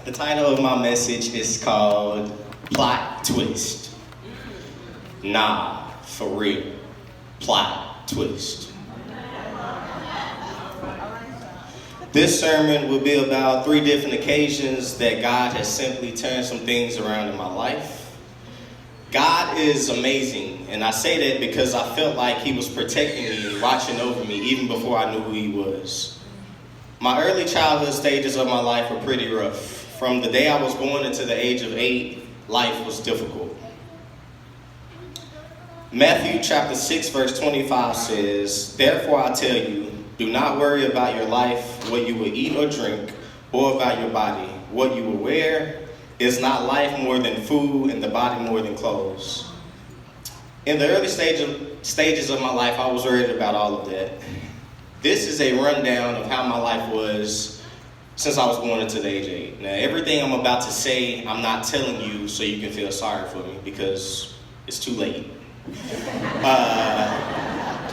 The title of my message is called Plot Twist. Nah, for real. Plot twist. This sermon will be about 3 different occasions that God has simply turned some things around in my life. God is amazing, and I say that because I felt like He was protecting me and watching over me even before I knew who He was. My early childhood stages of my life were pretty rough. From the day I was born until the age of 8, life was difficult. Matthew chapter 6 verse 25 says, "Therefore I tell you, do not worry about your life, what you will eat or drink, or about your body, what you will wear. Is not life more than food and the body more than clothes?" In the early stages of my life, I was worried about all of that. This is a rundown of how my life was since I was born into the age of 8. Now, everything I'm about to say, I'm not telling you so you can feel sorry for me because it's too late.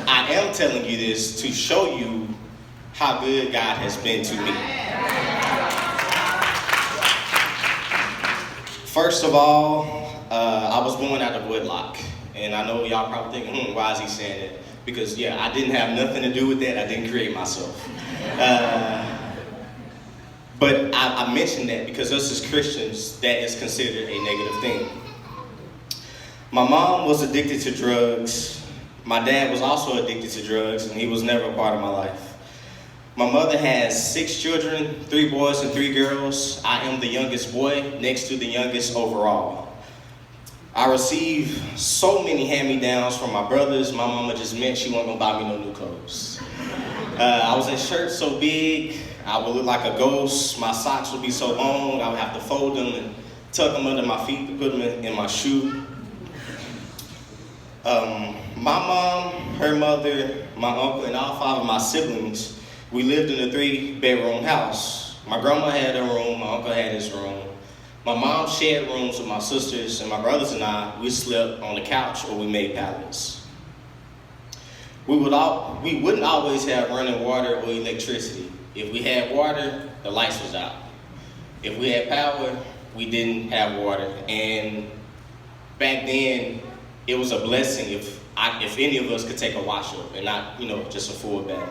I am telling you this to show you how good God has been to me. First of all, I was born out of wedlock. And I know y'all probably thinking, why is he saying that? Because, yeah, I didn't have nothing to do with that. I didn't create myself. But I mention that because us as Christians, that is considered a negative thing. My mom was addicted to drugs. My dad was also addicted to drugs, and he was never a part of my life. My mother has 6 children, 3 boys and 3 girls. I am the youngest boy, next to the youngest overall. I received so many hand-me-downs from my brothers. My mama just meant she wasn't gonna buy me no new clothes. I was in shirts so big, I would look like a ghost. My socks would be so long, I would have to fold them and tuck them under my feet to put them in my shoe. My mom, her mother, my uncle, and all 5 of my siblings, we lived in a 3-bedroom house. My grandma had her room, my uncle had his room. My mom shared rooms with my sisters, and my brothers and I, we slept on the couch or we made pallets. We wouldn't always have running water or electricity. If we had water, the lights was out. If we had power, we didn't have water. And back then, it was a blessing if any of us could take a wash up and not, just a full bath.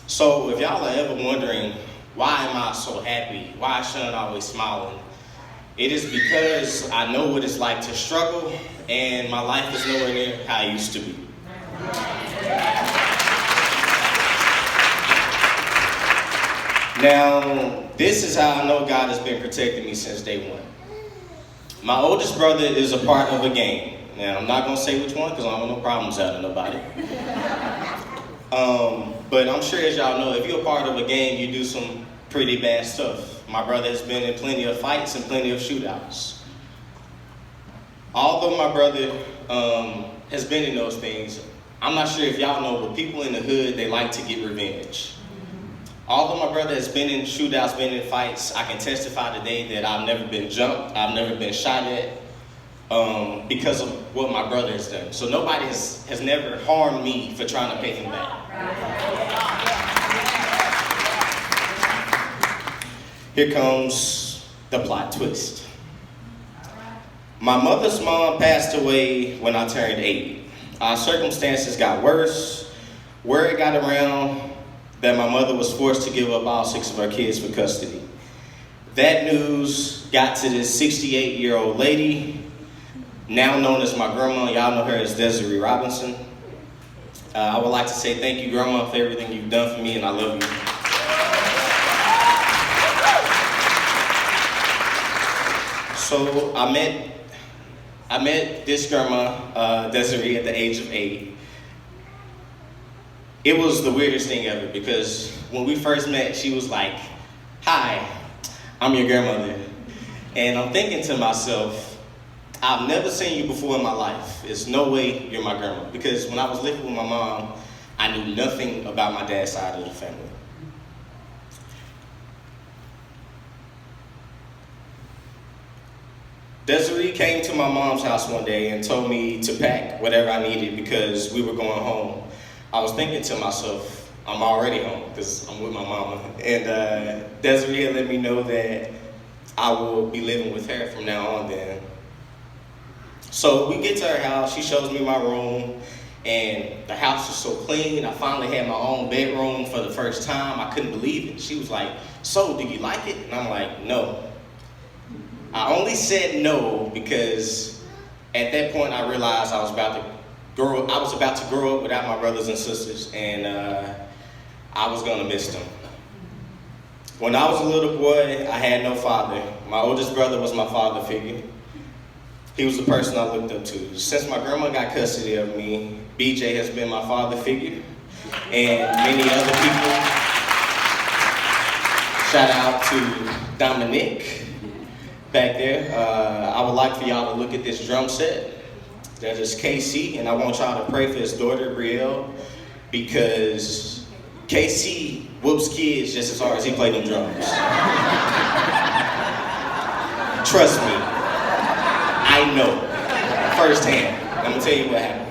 So if y'all are ever wondering, why am I so happy? Why is Sean always smiling? It is because I know what it's like to struggle, and my life is nowhere near how it used to be. Now, this is how I know God has been protecting me since day one. My oldest brother is a part of a gang. Now, I'm not going to say which one because I don't want no problems out of nobody. But I'm sure as y'all know, if you're a part of a gang, you do some pretty bad stuff. My brother has been in plenty of fights and plenty of shootouts. Although my brother has been in those things, I'm not sure if y'all know, but people in the hood, they like to get revenge. Although my brother has been in shootouts, been in fights, I can testify today that I've never been jumped, I've never been shot at because of what my brother has done. So nobody has never harmed me for trying to pay him back. Here comes the plot twist. My mother's mom passed away when I turned 8. Our circumstances got worse. Word got around that my mother was forced to give up all 6 of her kids for custody. That news got to this 68-year-old lady, now known as my grandma. Y'all know her as Desiree Robinson. I would like to say thank you, Grandma, for everything you've done for me, and I love you. So I met this grandma, Desiree, at the age of 8. It was the weirdest thing ever because when we first met, she was like, "Hi, I'm your grandmother." And I'm thinking to myself, I've never seen you before in my life. There's no way you're my grandma. Because when I was living with my mom, I knew nothing about my dad's side of the family. Desiree came to my mom's house one day and told me to pack whatever I needed because we were going home. I was thinking to myself, I'm already home because I'm with my mama. And Desiree let me know that I will be living with her from now on then. So we get to her house, she shows me my room, and the house is so clean. I finally had my own bedroom for the first time. I couldn't believe it. She was like, "So, do you like it?" And I'm like, "No." I only said no because at that point I realized I was about to grow up without my brothers and sisters, and I was gonna miss them. When I was a little boy, I had no father. My oldest brother was my father figure. He was the person I looked up to. Since my grandma got custody of me, BJ has been my father figure, and many other people. Shout out to Dominic back there. I would like for y'all to look at this drum set. That is KC, and I want y'all to pray for his daughter, Brielle, because KC whoops kids just as hard as he played them drums. Trust me, I know firsthand. I'm gonna tell you what happened.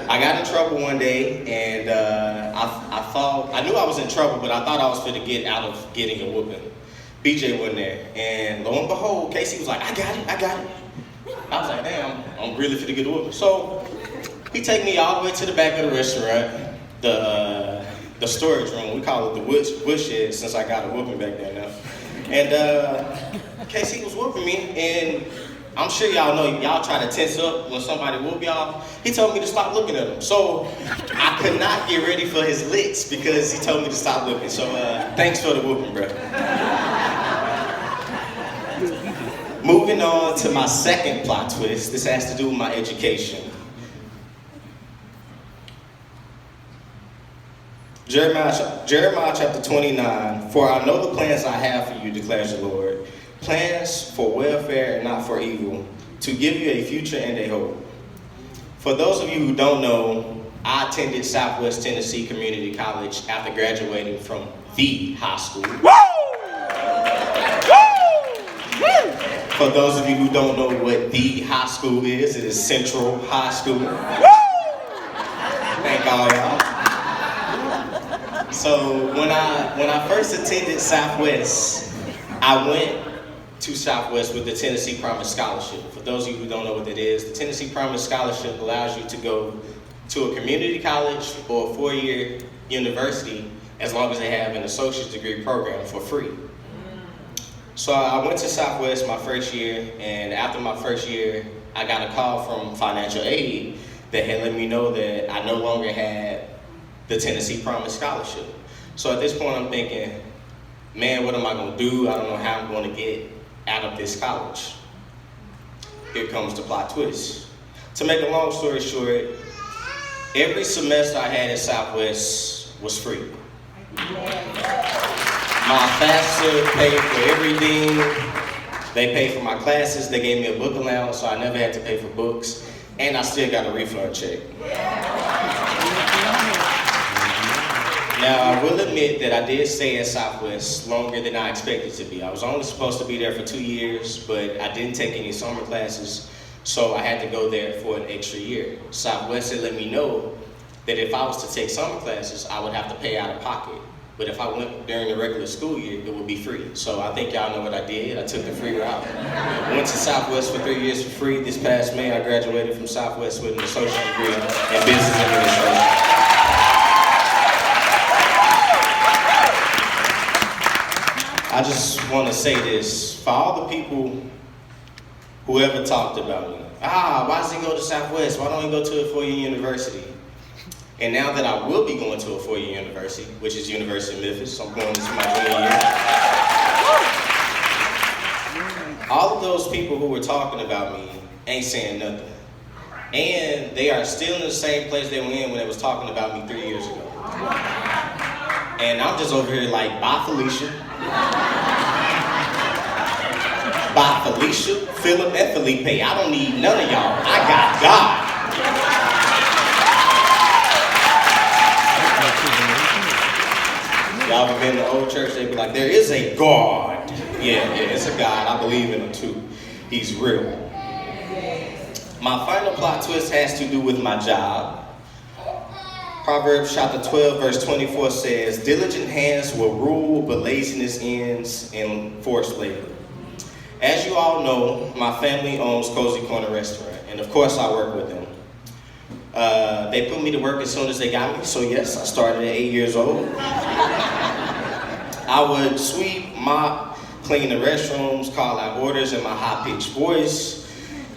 I got in trouble one day, and I knew I was in trouble, but I thought I was finna get out of getting a whooping. BJ wasn't there, and lo and behold, Casey was like, I got it. I was like, damn, I'm really finna get a whooping. So he take me all the way to the back of the restaurant, the storage room. We call it the woodshed since I got a whooping back there now. And Casey was whooping me, and I'm sure y'all know, y'all try to tense up when somebody whoop y'all. He told me to stop looking at him. So I could not get ready for his licks because he told me to stop looking. So thanks for the whooping, bro. Moving on to my second plot twist. This has to do with my education. Jeremiah chapter 29, "For I know the plans I have for you, declares the Lord, plans for welfare and not for evil, to give you a future and a hope." For those of you who don't know, I attended Southwest Tennessee Community College after graduating from the high school. For those of you who don't know what the high school is, it is Central High School. Thank all y'all. So when I first attended Southwest, I went to Southwest with the Tennessee Promise Scholarship. For those of you who don't know what that is, the Tennessee Promise Scholarship allows you to go to a community college or a 4-year university as long as they have an associate's degree program for free. So I went to Southwest my first year, and after my first year, I got a call from financial aid that had let me know that I no longer had the Tennessee Promise Scholarship. So at this point, I'm thinking, man, what am I gonna do? I don't know how I'm gonna get out of this college. Here comes the plot twist. To make a long story short, every semester I had at Southwest was free. My FAFSA paid for everything. They paid for my classes. They gave me a book allowance, so I never had to pay for books. And I still got a refund check. Now, I will admit that I did stay at Southwest longer than I expected to be. I was only supposed to be there for 2 years, but I didn't take any summer classes, so I had to go there for an extra year. Southwest had let me know that if I was to take summer classes, I would have to pay out of pocket. But if I went during the regular school year, it would be free. So I think y'all know what I did. I took the free route. Went to Southwest for 3 years for free. This past May, I graduated from Southwest with an associate degree in business administration. I just want to say this, for all the people who ever talked about me. Why does he go to Southwest? Why don't he go to a 4-year university? And now that I will be going to a 4-year university, which is University of Memphis, I'm going into my junior year. All of those people who were talking about me ain't saying nothing. And they are still in the same place they were in when they was talking about me 3 years ago. And I'm just over here like, bye Felicia. Bye Felicia, Philip, and Felipe. I don't need none of y'all. I got God. Y'all ever been to the old church? They be like, there is a God. Yeah, it's a God. I believe in him too. He's real. My final plot twist has to do with my job. Proverbs chapter 12, verse 24 says, diligent hands will rule, but laziness ends in forced labor. As you all know, my family owns Cozy Corner Restaurant, and of course I work with them. They put me to work as soon as they got me, so yes, I started at 8 years old. I would sweep, mop, clean the restrooms, call out orders in my high-pitched voice,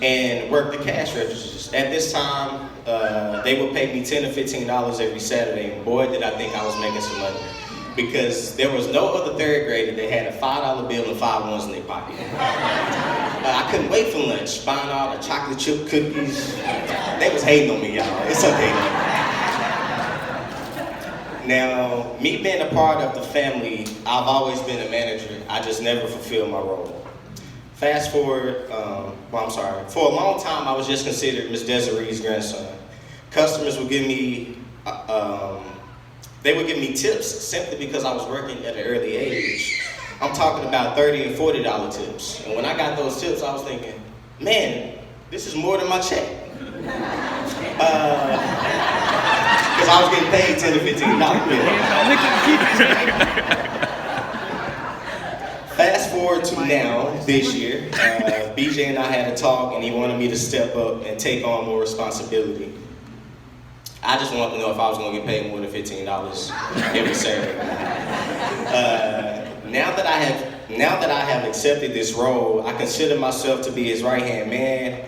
and work the cash registers. At this time, they would pay me $10 to $15 every Saturday, and boy, did I think I was making some money. Because there was no other third grader that had a $5 bill and 5 ones in their pocket. I couldn't wait for lunch, buying all the chocolate chip cookies. They was hating on me, y'all. It's okay though. Now, me being a part of the family, I've always been a manager. I just never fulfilled my role. Fast forward, for a long time I was just considered Miss Desiree's grandson. Customers would give me, they would give me tips simply because I was working at an early age. I'm talking about $30 and $40 tips. And when I got those tips, I was thinking, man, this is more than my check. Because I was getting paid $10 to $15. Fast forward to now, this year, BJ and I had a talk and he wanted me to step up and take on more responsibility. I just wanted to know if I was going to get paid more than $15 every Saturday. Now that I have accepted this role, I consider myself to be his right-hand man.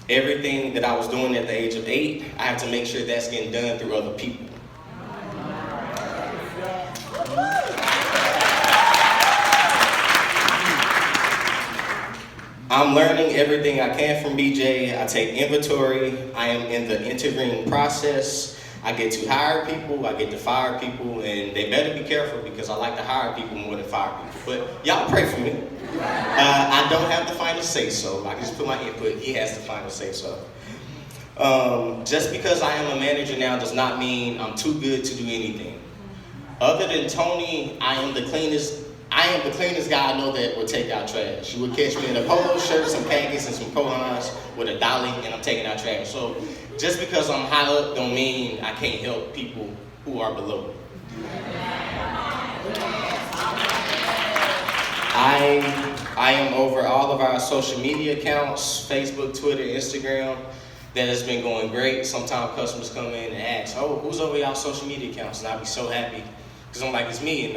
Everything that I was doing at the age of 8, I have to make sure that's getting done through other people. I'm learning everything I can from BJ. I take inventory. I am in the interviewing process. I get to hire people, I get to fire people, and they better be careful because I like to hire people more than fire people. But y'all pray for me. I don't have the final say so. I can just put my input, he has the final say so. Just because I am a manager now does not mean I'm too good to do anything. Other than Tony, I am the cleanest guy I know that will take out trash. You would catch me in a polo shirt, some khakis, and some Kohans with a dolly, and I'm taking out trash. So just because I'm high up don't mean I can't help people who are below me. I am over all of our social media accounts, Facebook, Twitter, Instagram. That has been going great. Sometimes customers come in and ask, oh, who's over y'all social media accounts? And I'll be so happy. Because I'm like, it's me, and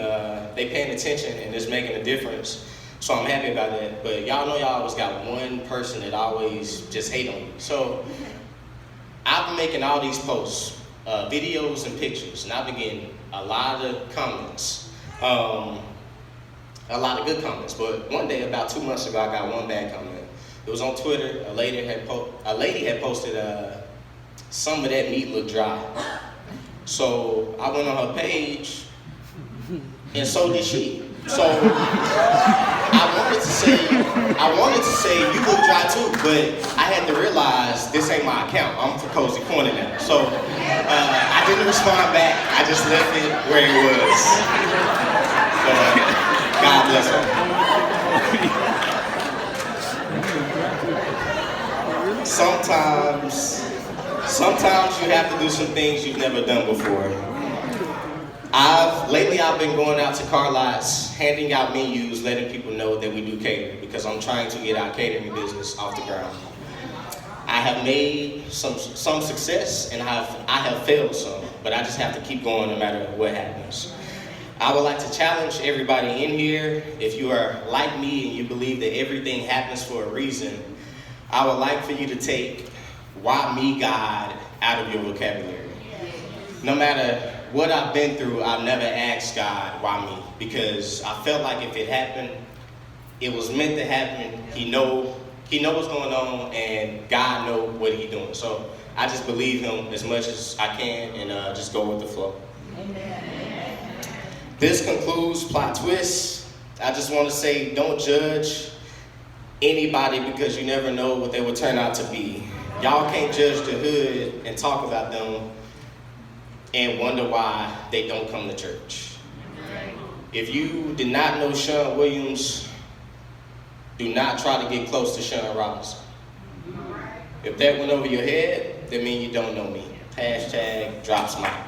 they paying attention, and it's making a difference. So I'm happy about that. But y'all know y'all always got one person that always just hate on you. So I've been making all these posts, videos and pictures, and I've been getting a lot of comments. A lot of good comments. But one day, about 2 months ago, I got one bad comment. It was on Twitter. A lady had posted, some of that meat looked dry. So I went on her page, and so did she. So I wanted to say you look dry too, but I had to realize this ain't my account. I'm for Cozy Corner now. So I didn't respond back. I just left it where it was. God bless her. Sometimes you have to do some things you've never done before. Lately I've been going out to car lots, handing out menus, letting people know that we do catering because I'm trying to get our catering business off the ground. I have made some success and I have failed some, but I just have to keep going no matter what happens. I would like to challenge everybody in here. If you are like me and you believe that everything happens for a reason, I would like for you to take "why me, God" out of your vocabulary. No matter what I've been through, I've never asked God, why me? Because I felt like if it happened, it was meant to happen. He know what's going on, and God know what He's doing. So I just believe Him as much as I can, and just go with the flow. Amen. This concludes Plot Twist. I just want to say, don't judge anybody because you never know what they will turn out to be. Y'all can't judge the hood and talk about them and wonder why they don't come to church. If you did not know Sean Williams, do not try to get close to Sean Robinson. If that went over your head, that means you don't know me. # drop smile.